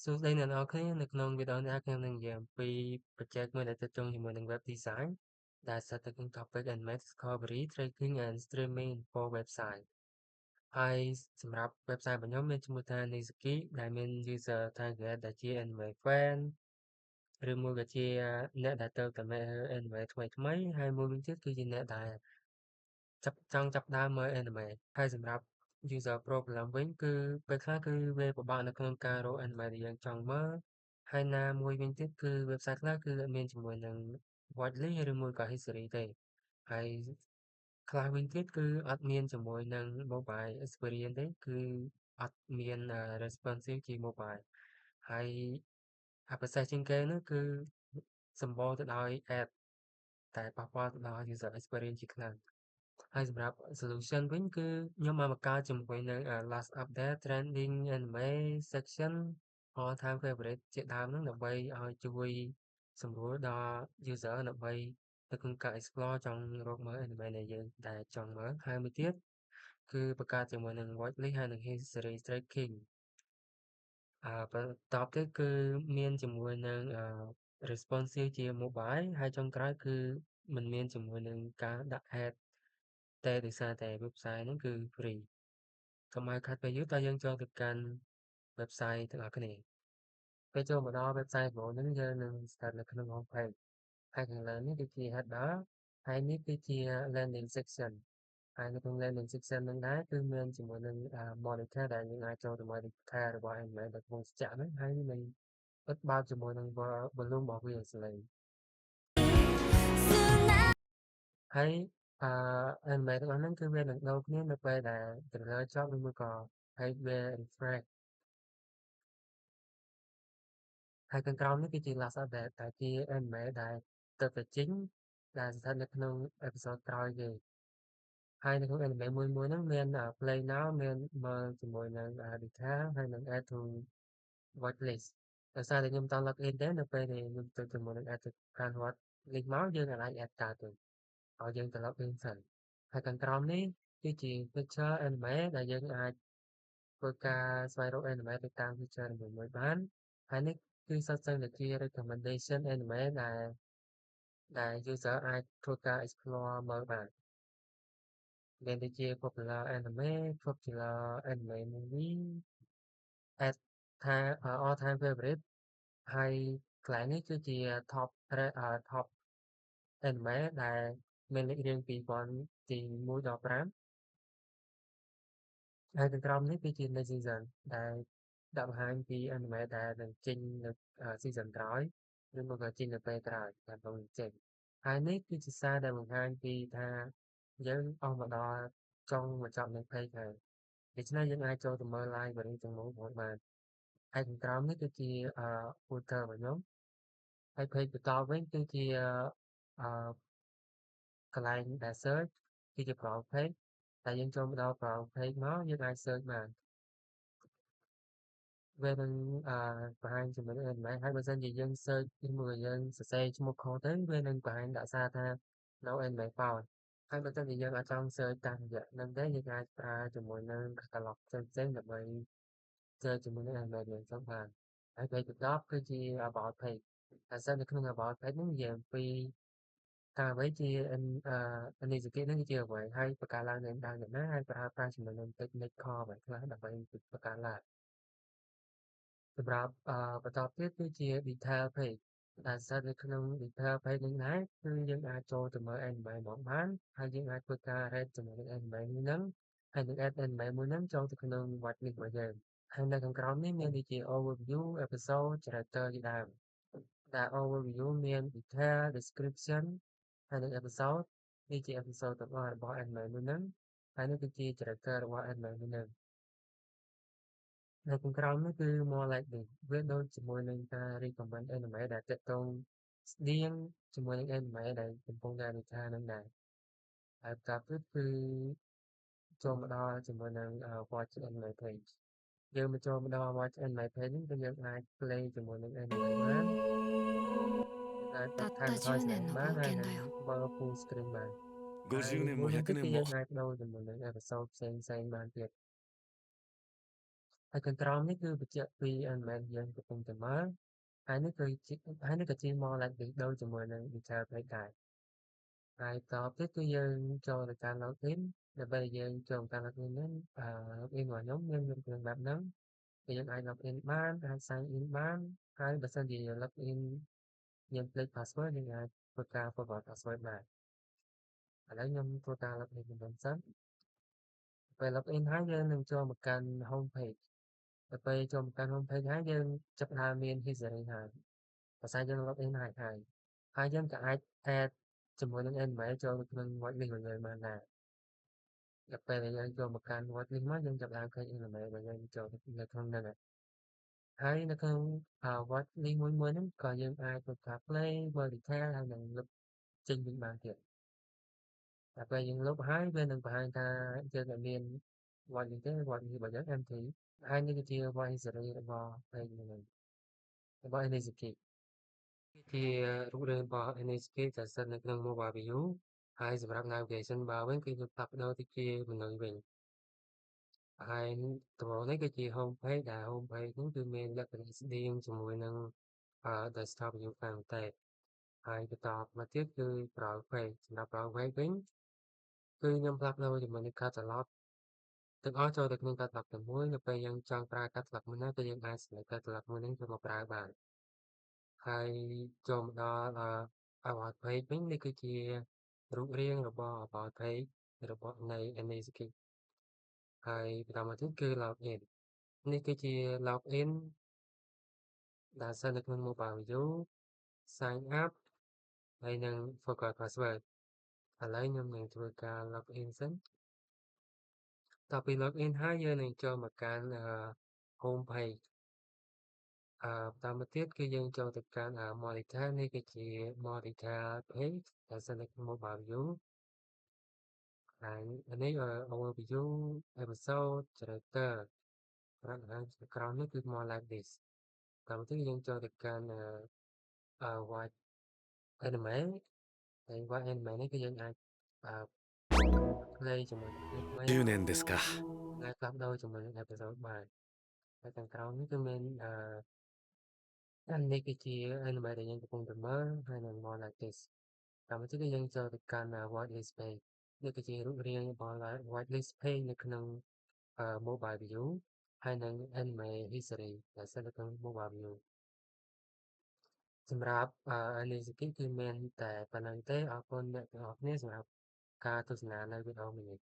សួស្តីអ្នកនរគ្នានៅក្នុងវីដេអូនេះខ្ញុំនឹងនិយាយអំពីបច្ចេកមួយដែលទាក់ទងជាមួយនឹង Web Design ដែលស្ថិតនៅក្នុង Topic Animate Discovery Tracking and Streaming for Website ហើយសម្រាប់ website របស់ខ្ញុំមានឈ្មោះថា Nizaki ដែលមាន user target ដែលជា anime fan ឬមួយក៏ជាអ្នកដែលទៅតែមើល anime ថ្មីៗហើយមួយវិញទៀតគឺជាអ្នកដែលចង់ចាប់ផ្ដើមមើល anime ហើយសម្រាប់ user problem វិញគឺពេលខ្លះគឺវាពិបាកនៅក្នុងការរក anime ដែលយើងចង់មើលហើយណាមួយវិញទៀតគឺ website ខ្លះគឺអត់មានជាមួយនឹង watchlist ឬមួយក៏ history ទេហើយខ្លះវិញទៀតគឺអត់មានជាមួយនឹង mobile experience ទេគឺអត់មានresponsive ជា mobile ហើយពិសេសជាងគេនោះគឺសម្បូរទៅដោយ ad ដែលប៉ះពាល់ទៅដល់ user experience ជាខ្លាំង ហើយសម្រាប់ solution វិញគឺខ្ញុំបានបង្កើតជាមួយនឹង last update trending anime section all time favorite ជាដើមហ្នឹងដើម្បីឲ្យជួយសម្រួលដល់ user ដើម្បីនៅក្នុងការ explore ចង់រកមើល anime ដែលយើងចង់មើលហើយមួយទៀតគឺបង្កើតជាមួយនឹង watchlist ហើយនិង history tracking បន្ទាប់ទៀតគឺមានជាមួយនឹងresponsive ជា mobile ហើយចុងក្រោយគឺមិនមានជាមួយនឹងការដាក់ ad តែដោយសារតែ website ហ្នឹងគឺ free កុំឲ្យខាត់ពេលយូរតើយើងចូលទៅកាន់ website ទាំងអស់គ្នាពេលចូលមកដល់ website របស់ហ្នឹងយើងនឹងស្ថិតនៅក្នុង home page ហើយខាងលើនេះគឺជា header ហើយនេះគឺជា landing section ហើយនៅក្នុង landing section ហ្នឹងដែរគឺមានជាមួយនឹងmonitor ដែលយើងអាចចូលទៅមើល detail របស់ anime ដែលកំពុងស្ទាក់ហ្នឹងហើយនឹងបិទបើកជាមួយនឹង volume របស់វាសំឡេងហើយអឺ anime ទាំងអស់ហ្នឹងគឺវានឹងដូរគ្នានៅពេលដែល trailer ចប់ឬមួយក៏ page វា refresh ហើយខាងក្រោមនេះគឺជា last update ដែលជា anime ដែលទើបតែចេញដែលស្ថិតនៅក្នុង episode ក្រោយគេហើយនៅក្នុង anime មួយហ្នឹងមាន play now មានមើលជាមួយនឹង detail ហើយនឹង add to watchlist ដោយសារតែខ្ញុំត log in ទេនៅពេលដែលខ្ញុំទៅជាមួយនឹង add to cart watchlist មកយើងអាច add កើតទេឲ្យយើងទៅ log in សិនហើយខាងក្រោមនេះគឺជា picture anime ដែលយើងអាចធ្វើការស្វែងរក anime ទៅតាម picture នីមួយៗបានហើយនេះគឺសុទ្ធសឹងតែជា recommendation anime ដែល user អាចធ្វើការ explore មើលបានមានដូចជា popular anime popular anime movie as ថា all time favorite ហើយកន្លែងនេះគឺជា top anime ដែលមានលេខរៀងពីទី1ដល់5ហើយខាងក្រោមនេះគឺជា next season ដែលដាក់បង្ហាញពី anime ដែលនឹងចេញនៅ season ក្រោយឬមកក៏ចេញនៅពេលក្រោយដែលកំពុងចេញហើយនេះគឺជាសារដែលបង្ហាញពីថាយើងអស់មកដល់ចុងបញ្ចប់នៃ page ហើយដូច្នេះយើងអាចចូលទៅមើល library ទាំងមូលរបស់បានហើយខាងក្រោមនេះគឺជាfooter របស់ខ្ញុំហើយ page បន្តវិញគឺជាអឺកន្លែងដែល search គឺជា browse page តែយើងចូលមកដល់ browse page មកយើងអាច search បានវានឹងបង្ហាញជាមួយនឹង anime ហើយបើសិនជាយើង search ឬមួយក៏យើងសរសេរឈ្មោះខុសទៅវានឹងបង្ហាញដាក់សារថា no anime found ហើយបើសិនជាយើងអាចចង់ search តាមរយៈហ្នឹងទេយើងអាចប្រើជាមួយនឹង catalog ផ្សេងៗដើម្បី search ជាមួយនឹង anime ដែលយើងចង់បានហើយ page បន្ទាប់គឺជា about page ហើយសិននៅក្នុង about page ហ្នឹងនិយាយអំពីតើអ្វីជាAnizaki ហ្នឹងគឺជាអ្វីហើយបង្កើតឡើងដោយអ្នកណាហើយប្រើប្រាស់ជាមួយនឹង technique ខអ្វីខ្លះដើម្បីបង្កើតឡើងសម្រាប់បន្តទៀតគឺជា detail page ដែលស្ថិតនៅក្នុង detail page នេះដែរគឺយើងអាចចូលទៅមើល anime មកបានហើយយើងអាចធ្វើការ rate ជាមួយនឹង anime ហ្នឹងហើយនឹង add anime មួយហ្នឹងចូលទៅក្នុង watchlist របស់យើងហើយនៅខាងក្រោមនេះមានដូចជា overview episode character ជាដើមដែល overview មាន detail description ហើយនឹង episode នេះជា episode ទាំងអស់របស់ anime មួយហ្នឹងហើយនេះគឺជា character របស់ anime មួយហ្នឹងនៅខាងក្រោមនេះគឺ more like this វាដូចជាមួយនឹងការ recommend anime ដែលទាក់ទងស្តៀងជាមួយនឹង anime ដែលកំពុងតែនិយាយនឹងដែរហើយបន្តទៀតគឺចូលមកដល់ជាមួយនឹង watch anime page យើងមកចូលមកដល់ watch anime page នេះគឺយើងអាច play ជាមួយនឹង anime បានអាចបたっត់ថែមたបន្ថយ10សំឡេង年のបានហើយនឹង冒険だよ。បើក full screen បានហើយ50年もមួយវិញ100ទៀតគឺ年もយើងអាចដូរជាមួយនឹង episode ផ្សេងៗបានទៀត ហើយខាងក្រោមនេះគឺបញ្ជាក់ពី element យើងកំពុងតែមើលហើយនេះគឺជាហើយនេះក៏ជា more like ដូចជាមួយនឹង detail page ដែរហើយតទៅទៀតគឺយើងចូលទៅកាន់ login ដើម្បីយើងចូលកាន់ login ហ្នឹងlogin របស់ខ្ញុំមានគ្រឿងបែបហ្នឹងគឺយើងអាច login បានអាច sign in បានហើយបើសិនជាយើង login យើងភ្លេច password យើងអាចធ្វើការ forgot password បានឥឡូវខ្ញុំធ្វើការ login វិញសិនពេល login ហើយយើងនឹងចូលមកកាន់ home page ដល់ពេលចូលមកកាន់ home page ហើយយើងចាប់ផ្ដើមមាន history ហើយភាសាយើង login ហើយយើងក៏អាច add ជាមួយនឹង email ចូលទៅក្នុង whitelist របស់យើងបានដែរដល់ពេលដែលយើងចូលមកកាន់ whitelist មកយើងចាប់ផ្ដើមឃើញ email របស់យើងចូលនៅក្នុងហ្នឹងហើយនៅក្នុងwhitelist មួយហ្នឹងក៏យើងអាចធ្វើការ play មើល detail ហើយនឹងលុបចេញវិញបានទៀតដល់ពេលយើងលុបហើយវានឹងបង្ហាញថាយើងអត់មាន whitelist ទេ whitelist របស់យើង empty ហើយនេះគឺជា voice history របស់ page ហ្នឹងរបស់ NHK ជារូបរាងរបស់ NHK ដែលស្ថិតនៅក្នុង Mobile View ហើយសម្រាប់ navigation bar វិញគឺយើងផ្លាស់ប្ដូរទៅជាមនុស្សវិញហើយដំបូងនេះគឺជា home page ដែល home page ហ្នឹងគឺមានលក្ខណៈស្តៀងជាមួយនឹងdesktop view ខាងតែហើយបន្តមកទៀតគឺ browse page សម្រាប់ browse page វិញគឺខ្ញុំផ្លាស់ប្ដូរជាមួយនឹង catalog ទាំងអស់ចូលទៅក្នុង catalog តែមួយនៅពេលយើងចង់ប្រើ catalog មួយណាគឺយើងអាច select catalog មួយហ្នឹងចូលមកប្រើបានហើយចូលមកដល់about page វិញនេះគឺជារូបរាងរបស់ about page របស់នៃ NHK ហើយបន្តមកទៀតគឺ login នេះគឺជា login ដែលស្ថិតនៅក្នុង Mobile View sign up ហើយនឹង forgot password ឥឡូវខ្ញុំនឹងធ្វើការ login សិនតទៅពី login ហើយយើងនឹងចូលមកកាន់home page បន្តមកទៀតគឺយើងចូលទៅកាន់monitor នេះគឺជា monitor page ដែលស្ថិតនៅក្នុង Mobile View ហើយនេះ overview episode character ក្រោមនេះគឺ more like this តាមមកទៀតយើងចូលទៅកាន់watch anime ហើយ watch anime នេះគឺយើងអាចplay ជាមួយនឹង clip វិញ10年ですか。អាចផ្លាស់ប្ដូរជាមួយនឹង episode បានហើយខាងក្រោមនេះគឺមាននេះគឺជា anime ដែលយើងកំពុងតែមើលហើយនឹង more like this តាមមកទៀតគឺយើងចូលទៅកាន់ watchlist page នេះគឺជារូបរាងរបស់ watchlist page នៅក្នុងMobile View ហើយនឹង anime history ដែលស្ថិតនៅក្នុង Mobile View សម្រាប់NHK គឺមានតែប៉ុណ្្នឹងទេអរគុណអ្នកទាំងអស់គ្នាសម្រាប់ការទស្សនានៅវីដេអូមួយនេះ